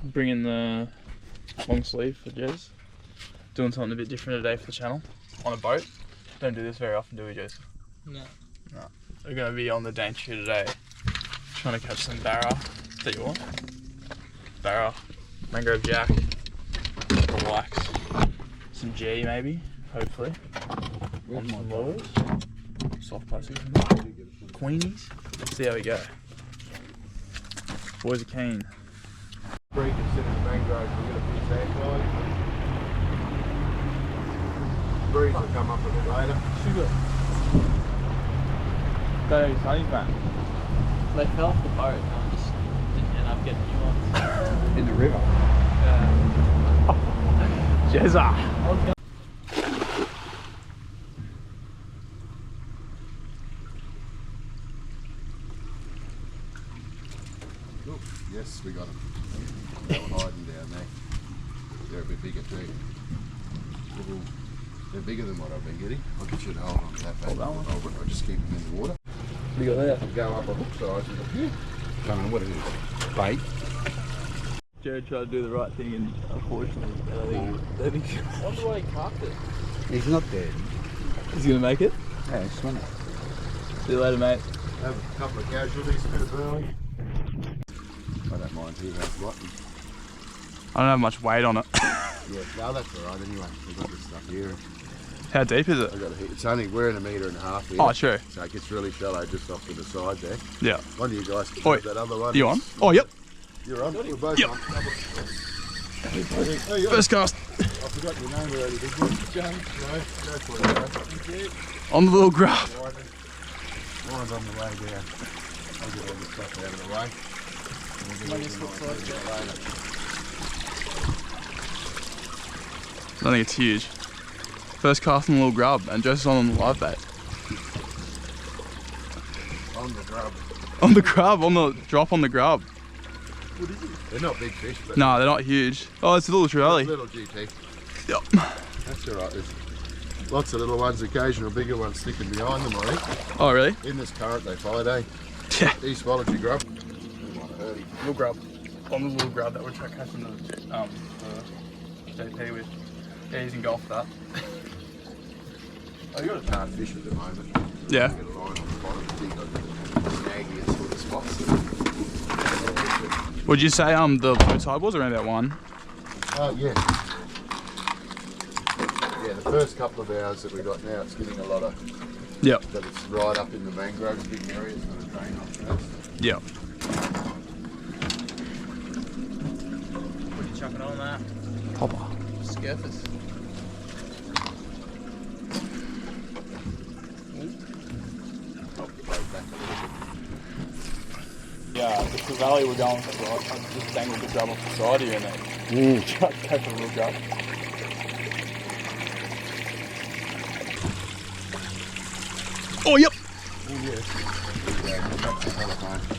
bringing the long sleeve for Jez. Doing something a bit different today for the channel. On a boat. Don't do this very often, do we, Jez? No. No. We're going to be on the Daintree today. Trying to catch some barra. Is that you want? Barra. Mangrove Jack. Relax. Some G maybe, hopefully. On some lures. Soft plastic. Queenies. Let's see how we go. Boys are keen. Break instead of the mangrove, we're going to put sand guide. Breeze will come up a bit later. Sugar. Go to Sonny's man. They fell off the boat and I just didn't end up getting new ones. In the river. Jezza. Look, yes, we got them. They were hiding down there. They're a bit bigger too. They're bigger than what I've been getting. I could should hold on to that back. I'll just keep them in the water. What do you got there? Go up a hook size and look here. Don't know what it is. Bait. Jared tried to do the right thing and unfortunately, I think I wonder why he carved it. He's not dead. he's going to make it. Yeah, he's swimming. See you later, mate. Have a couple of casualties, a bit of burling. I don't mind who has what. I don't have much weight on it. Yeah, no, that's alright anyway. We've got this stuff here. How deep is it? I've got a, it's only, we're in 1.5 meters here. Oh, true. So it gets really shallow just off to the side there. Yeah. One of you guys can Oi, have that other one. You on? Oh, yep. You're on? We're both Yep. on. First cast. I forgot your name already, big one. James. No, go for it, guys. Thank you. On the little grub. Mine's on the way down. I'll get all this stuff out of the way. I think it's huge. First cast on the little grub and Joseph's on the live bait. On the grub. On the grub, on the drop on the grub. What is it? They're not big fish, but... No, they're not huge. Oh, it's a little trevally. Little GT. Yep. That's alright. There's lots of little ones, occasional bigger ones sticking behind them, I think. Oh, really? In this current they fight, eh? Yeah. He swallowed your grub. Little grub. On the little grub that we're catching the JP with. Yeah, he's in golf for that. Oh, you got a hard fish at the moment. Yeah. You got a line on the bottom, dig on the snaggy sort of spots. Would you say the low tide was around about 1? Yeah. Yeah, the first couple of hours that we got now, it's getting a lot of... Yep. But it's right up in the mangroves, big area, it's going to drain off first. Yep. What are you chucking on that? Popper. Scarfers. Yeah, just the valley we're going for, I just dangled the grub off the side here and then go for the little grub. Oh, yep. Oh, yes.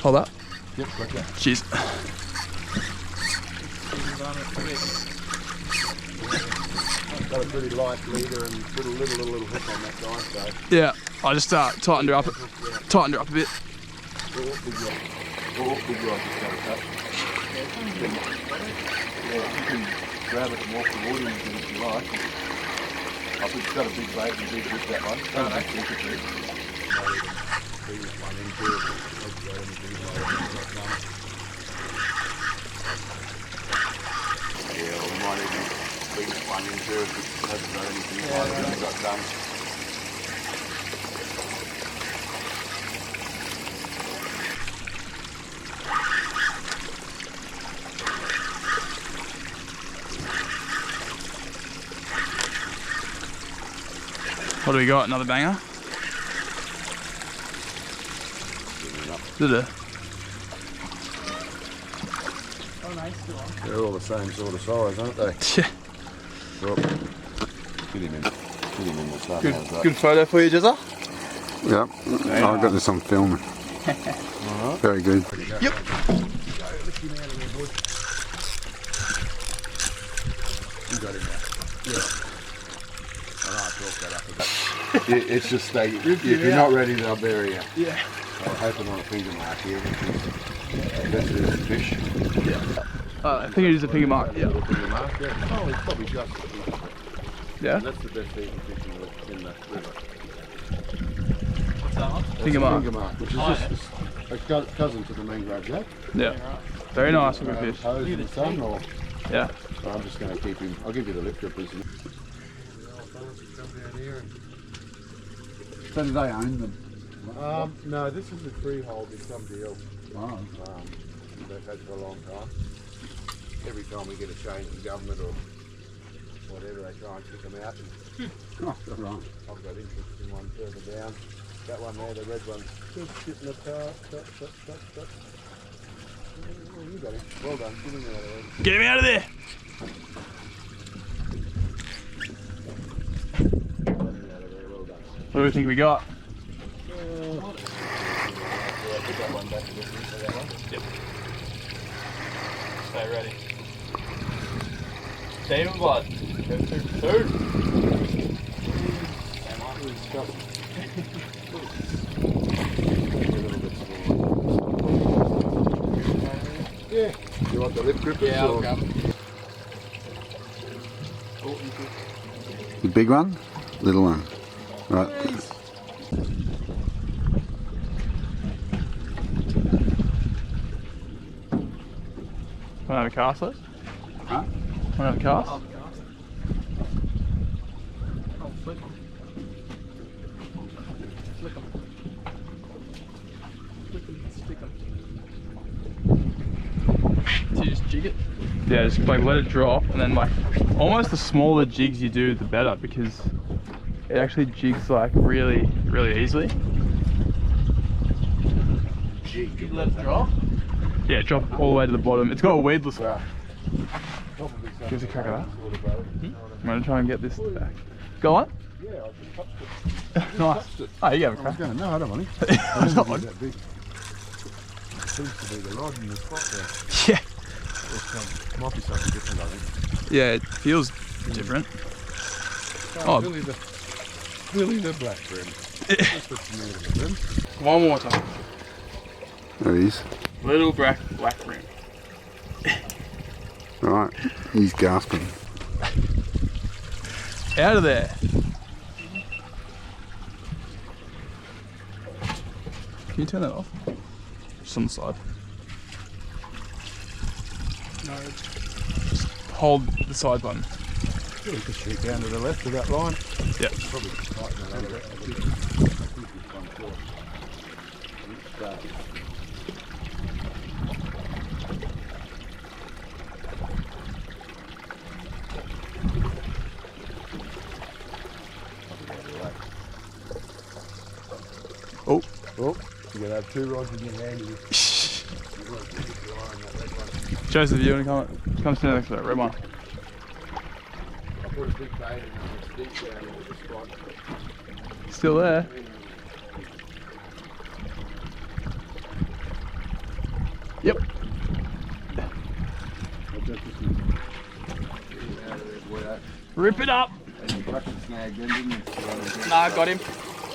Hold that. Yep, gotcha. Cheers. Got a pretty light leader and put a little hook on that guy, so... Yeah, I just tightened her up a bit. Oh, big rod just got a cut. Yeah, you can grab it and walk the water into it if you like. I think it's got a big bait and a big hook, that one. Don't make it too. Yeah, well, we might even bring this one into it if it hasn't got anything. It might have only got done. What do we got? Another banger? Did it? Oh, nice. Still on. They're all the same sort of size, aren't they? Yeah. Well, get him in the sun. Good photo for you, Jezza? Yep, I've got this on film. Very good. Yep. You got him now. Yeah. It's just they, if you're not ready, they'll bury you. Yeah. I'm hoping on a finger mark here. That's the fish. Yeah. I think it is a finger mark. Yeah. Finger mark, yeah. Oh, it's probably just a finger mark. Yeah. That's the best eating fish in the river. What's that one? Finger mark. Finger mark, which is just a cousin to the mangrove jack. Yeah. Very nice looking fish. Hose in the sun, or Yeah. I'm just going to keep him. I'll give you the lip grippers. So do they own them? No, this is a freehold with some deal. Wow. They've had for a long time. Every time we get a change in government or whatever, they try and kick them out. And Oh, right. I've got interest in one further down. That one there, the red one, just sitting apart. Stop. Oh, you got him. Well done. Get him out of there. Get him out of there. Get him out of there. Well done. What do we think we got? Yeah, put that one back a bit. So that one. Yep. Stay ready. Demon blood. Go through. Same one. Stop. Yeah. You want the lip grippers? Yeah, I'll or? grab them. The big one? Little one. Right. Want to have a cast, Les? Huh? Want to have a cast? I'll cast. I'll flick them. Flick them. Flick them, stick them. So you just jig it? Yeah, just like let it drop, and then like almost the smaller jigs you do, the better, because it actually jigs like really easily. You let it drop? Yeah, drop all the way to the bottom. It's got a weedless. Well, Give us a crack of that. I'm gonna try and get this back. Go on. Yeah, I just touched it. Nice. Touched it. Oh, you have a I was crack. going, no, I don't want it. It's not It one. that big. It seems to be the rod in the spot there. Yeah. Might be something different, I think. Yeah, it feels different. Oh. Billy the black brim. That's what's new to the brim. One more time. There he is. Little black rim. Right. He's gasping. Out of there. Can you turn that off? Just on the side. No. Just hold the side button. Yeah, you could shoot down to the left of that line. Yep. Probably tighten that other left a bit. Oh. Oh, you're going to have 2 rods in your hand. Joseph, you want to come stand next to that red one? I put a big bait in and it's deep down into the spot. Still there. Yep. Rip it up. And you touched the snag then, didn't you? Nah, got him.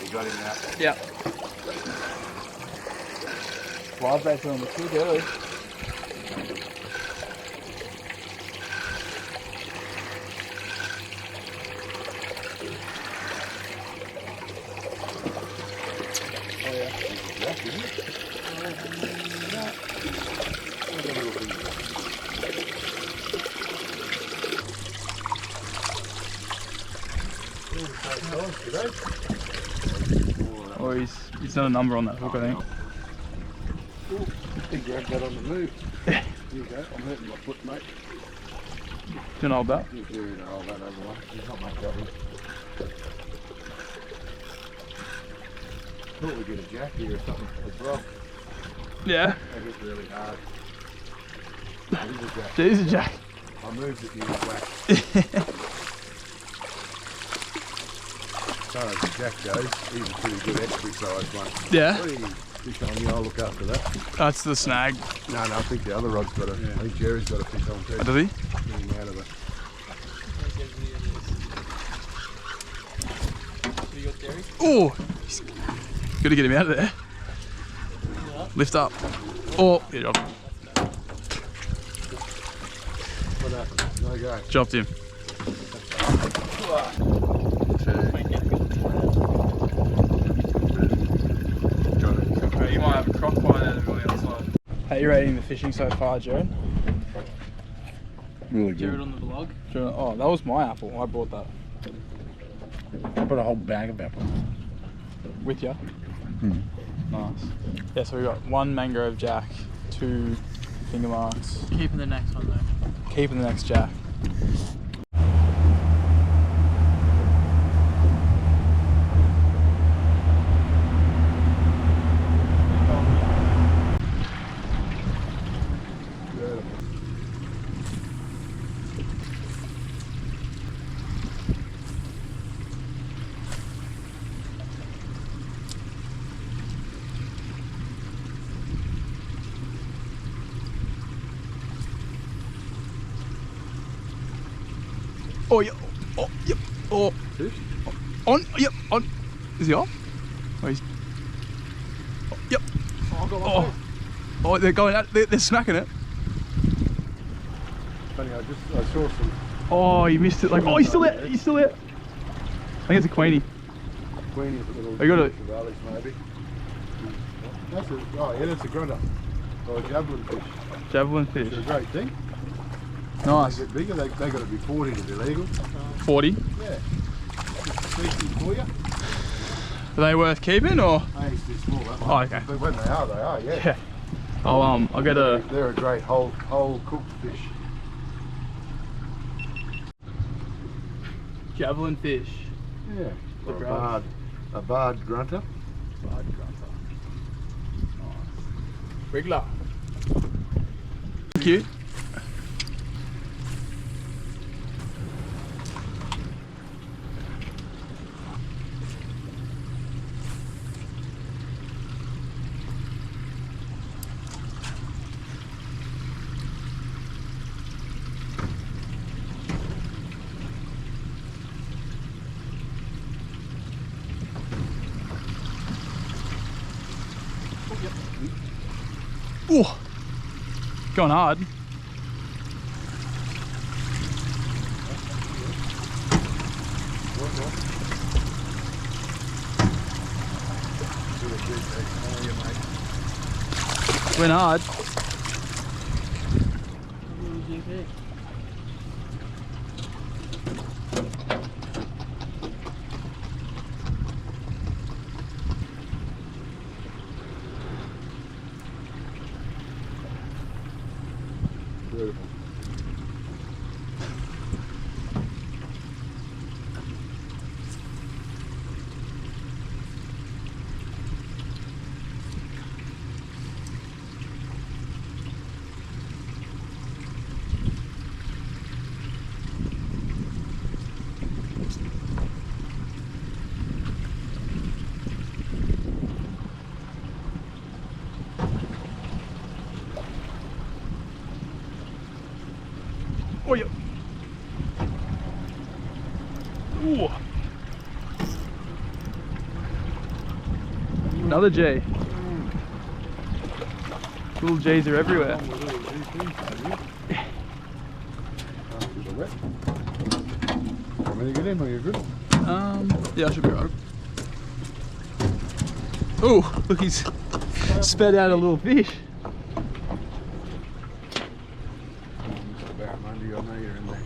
You got him out. Yep. Live baits on the too early. Oh yeah. Jack, didn't it? Oh, he's done a number on that hook, I think. He grabbed that on the move. Here you go. I'm hurting my foot, mate. Do you want to hold that? He's doing all that other one. There's not much of him. Thought we'd get a jack here or something as well. Yeah. They hit really hard. It is a jack. It is a jack. I moved it, you was whack. As far as the jack goes, he's a pretty good extra size one. Yeah. Hey, fish on you, I'll look after that. That's the snag. No, I think the other rod's got a, I think Jerry's got a fish on too. Oh, does he? Get him out of it. So you got Derry? Oh! Got to get him out of there. Lift up. Oh, yeah, drop. What happened? No go. Dropped him. You might have a croc bite out of the outside. How are you rating the fishing so far, Jared? Really Jared good. on the vlog. Jared, oh, that was my apple. I brought that I put a whole bag of apples. with you. Hmm. Nice. Yeah, so we got 1 mangrove jack, 2 finger marks. Keeping the next one though. Keeping the next jack. Oh, yeah. Oh, yep. Oh. Fish? On. Yep. On. Is he on? Oh, he's. Oh, yep. Oh, I got one Oh. fish. Oh, they're going out. They're smacking it. Funny, I saw some Oh, you missed it. Like, oh, he's still there. He's still there. I think it's a queenie. queenies, little I got it. valleys maybe. That's a, oh yeah, that's a grunter. Or a javelin fish. Javelin fish. It's a great thing. Nice. They get bigger, they got to be 40 to be legal. 40. Yeah. Just a decent for you. Are they worth keeping or? Hey, it's too small, that one. Oh, okay. But when they are, yeah. Yeah. I'll get a. They're a great whole cooked fish. Javelin fish. Yeah. The Or grub. a barred grunter. Barred grunter. Nice. Wriggler. Cute. Ooh, going hard. Went hard. Beautiful. Oh, yeah. Ooh. Another J. Little J's are everywhere. Want me to get in or you're good? Yeah, I should be right. Oh, look, he's sped out a little fish. Mr. Barramundi, I know you're in there.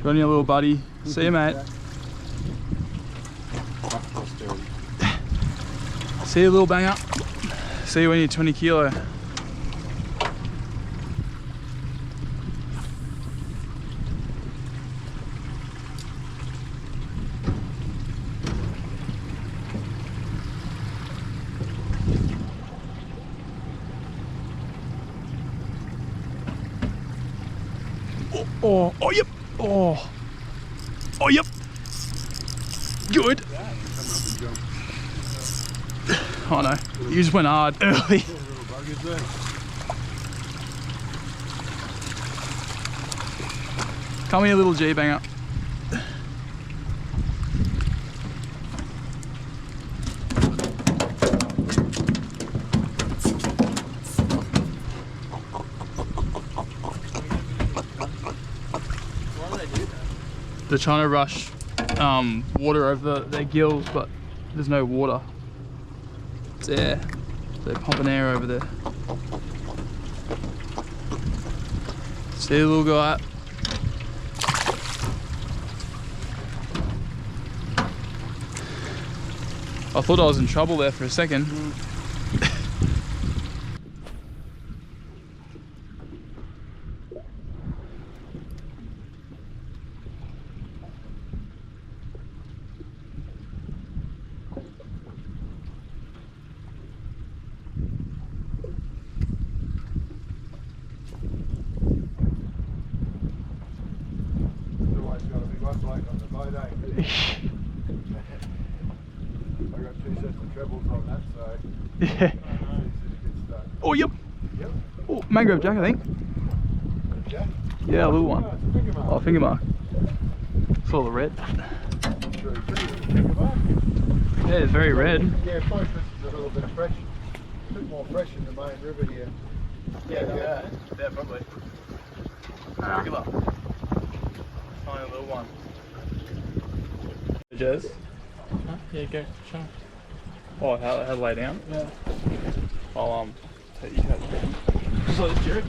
Got on your little buddy. See you, mate. See you, little banger. See you when you're 20 kilo. Oh, yep. Oh, yep. Good. Oh no, you just went hard early. Come here, little G banger. They're trying to rush water over their gills, but there's no water. It's air. They're pumping air over there. See the little guy? I thought I was in trouble there for a second. Always got a big one bloke on the boat, eh? I got 2 sets of trebles on that, so Yeah. it's a good start. Oh, yep. Yep. Oh, Mangrove Jack, I think. Jack? Yeah, a little one. Oh, it's a finger mark. Oh, finger mark. Saw the red. True, finger mark. Yeah, it's very red. Yeah, both this is a little bit of fresh. A bit more fresh in the main river here. Yeah, probably. Regular. Tiny little one. Jez? Huh? Yeah, go. Show. Oh, how lay down? Yeah. I'll take you cut. Just like this, Jared.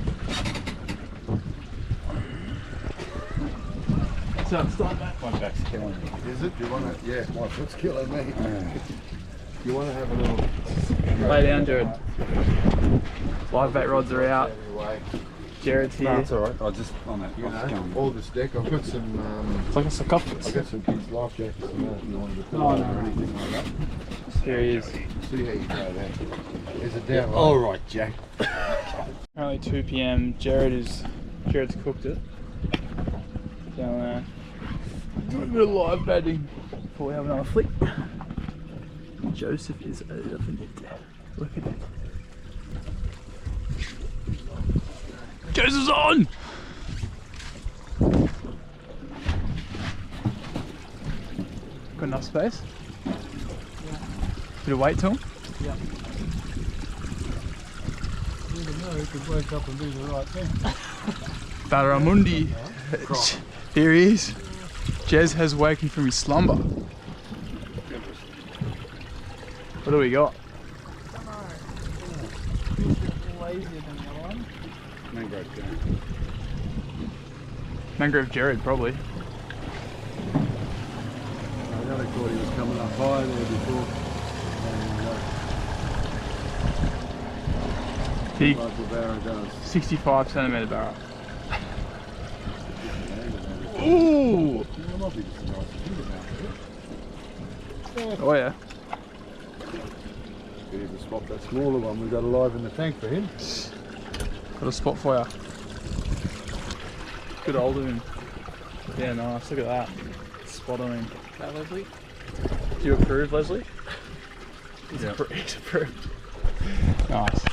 So start back. My back's killing me. Is it? Do you want to? Yeah, my foot's killing me. You want to have a little. Lay down, Jared. Live bait rods are out. Anyway, Jared's here. No, it's alright. I'll just on that. you I'll just go know, on. all this deck. I've got some. It's like a sarcophagus. I've got some kids' life jackets and that. You wanted to put Oh, on no. or anything like that? Here he is. See how you go there. Is it down? All right, Jack. Currently 2 PM. Jared's cooked it. Down there. Doing a bit of live batting before we have another flick. Joseph is loving it. Look at it. Joseph's on! Got enough space? Yeah. Bit of weight to him? Yeah. You never know. You could wake up and do the right thing. Barramundi. Here he is. Jez has woken from his slumber. What do we got? Lazier than the other one. Mangrove Jack. Mangrove Jared, probably. I only thought he was coming up high there before. Big Like the barra does. 65 centimetre barra. Ooh! It might be just a nice finger now. Oh yeah. Be able to spot that smaller one we've got alive in the tank for him. Got a spot for you. Good old of him. Yeah, nice. Look at that. Spot on him. That Leslie? Do you approve, Leslie? He's Yeah. he's approved. Nice.